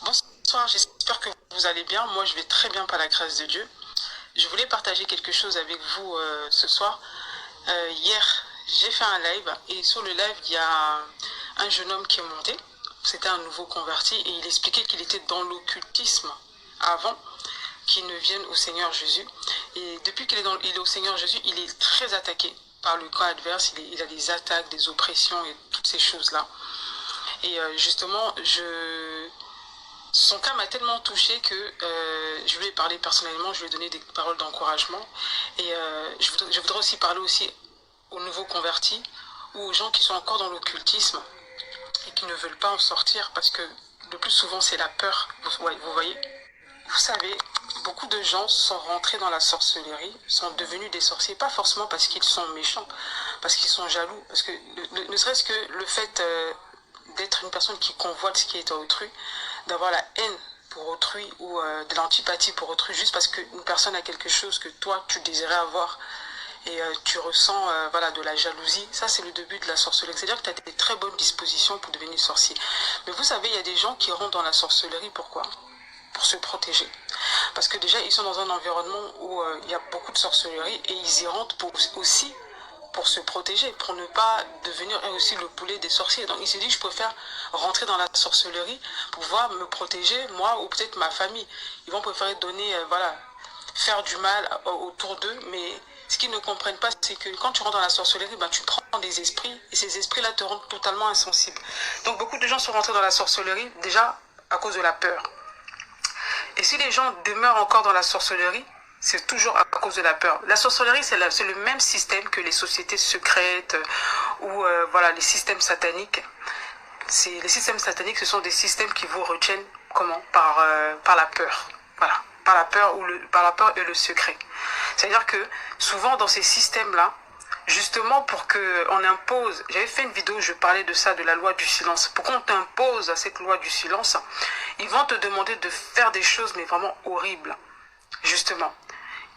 Bonsoir, j'espère que vous allez bien. Moi, je vais très bien par la grâce de Dieu. Je voulais partager quelque chose avec vous ce soir. Hier, j'ai fait un live et sur le live, il y a un jeune homme qui est monté. C'était un nouveau converti et il expliquait qu'il était dans l'occultisme avant qu'il ne vienne au Seigneur Jésus. Et depuis il est au Seigneur Jésus, il est très attaqué par le camp adverse. Il a des attaques, des oppressions et toutes ces choses-là. Et justement, son cas m'a tellement touché que je lui ai parlé personnellement, je lui ai donné des paroles d'encouragement. Et je voudrais aussi parler aussi aux nouveaux convertis ou aux gens qui sont encore dans l'occultisme et qui ne veulent pas en sortir parce que le plus souvent c'est la peur. Vous voyez, vous savez, beaucoup de gens sont rentrés dans la sorcellerie, sont devenus des sorciers, pas forcément parce qu'ils sont méchants, parce qu'ils sont jaloux, parce que ne serait-ce que le fait d'être une personne qui convoite ce qui est à autrui, d'avoir la haine pour autrui ou de l'antipathie pour autrui juste parce qu'une personne a quelque chose que toi tu désirais avoir et tu ressens voilà, de la jalousie. Ça c'est le début de la sorcellerie, c'est à dire que tu as des très bonnes dispositions pour devenir sorcier. Mais vous savez, il y a des gens qui rentrent dans la sorcellerie, pourquoi? Pour se protéger, parce que déjà ils sont dans un environnement où il y a beaucoup de sorcellerie et ils y rentrent aussi pour se protéger, pour ne pas devenir eux aussi le boulet des sorciers. Donc il s'est dit, je préfère rentrer dans la sorcellerie pour pouvoir me protéger, moi ou peut-être ma famille. Ils vont préférer donner, voilà, faire du mal autour d'eux, mais ce qu'ils ne comprennent pas, c'est que quand tu rentres dans la sorcellerie, ben, tu prends des esprits, et ces esprits-là te rendent totalement insensible. Donc beaucoup de gens sont rentrés dans la sorcellerie, déjà à cause de la peur. Et si les gens demeurent encore dans la sorcellerie, c'est toujours à cause de la peur. La sorcellerie, c'est le même système que les sociétés secrètes ou voilà, les systèmes sataniques. Les systèmes sataniques, ce sont des systèmes qui vous retiennent comment par la peur. Voilà, par la peur et le secret. C'est-à-dire que souvent dans ces systèmes-là, justement pour qu'on impose, j'avais fait une vidéo, je parlais de ça, de la loi du silence. Pour qu'on t'impose à cette loi du silence, ils vont te demander de faire des choses mais vraiment horribles, justement.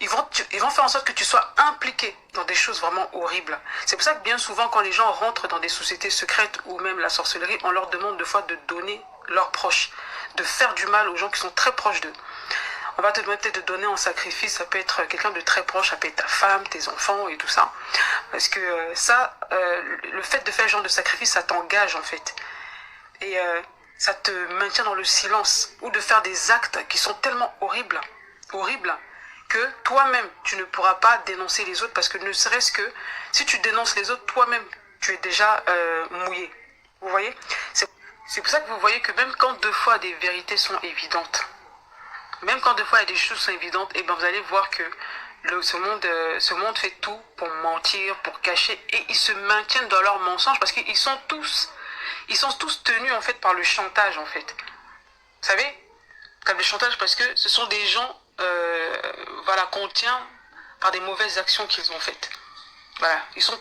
Ils vont faire en sorte que tu sois impliqué dans des choses vraiment horribles. C'est pour ça que bien souvent, quand les gens rentrent dans des sociétés secrètes ou même la sorcellerie, on leur demande de fois de donner leurs proches, de faire du mal aux gens qui sont très proches d'eux. On va te demander peut-être de donner en sacrifice, ça peut être quelqu'un de très proche, ça peut être ta femme, tes enfants et tout ça. Parce que le fait de faire ce genre de sacrifice, ça t'engage en fait. Et ça te maintient dans le silence. Ou de faire des actes qui sont tellement horribles, que toi-même, tu ne pourras pas dénoncer les autres. Parce que ne serait-ce que, si tu dénonces les autres, toi-même, tu es déjà mouillé. Vous voyez? C'est pour ça que vous voyez que même quand deux fois des vérités sont évidentes, même quand des fois il y a des choses sont évidentes, et ben vous allez voir que ce monde fait tout pour mentir, pour cacher, et ils se maintiennent dans leur mensonge parce qu'ils sont tous tenus en fait par le chantage en fait. Vous savez, comme le chantage parce que ce sont des gens, voilà, qu'on tient par des mauvaises actions qu'ils ont faites. Voilà, ils sont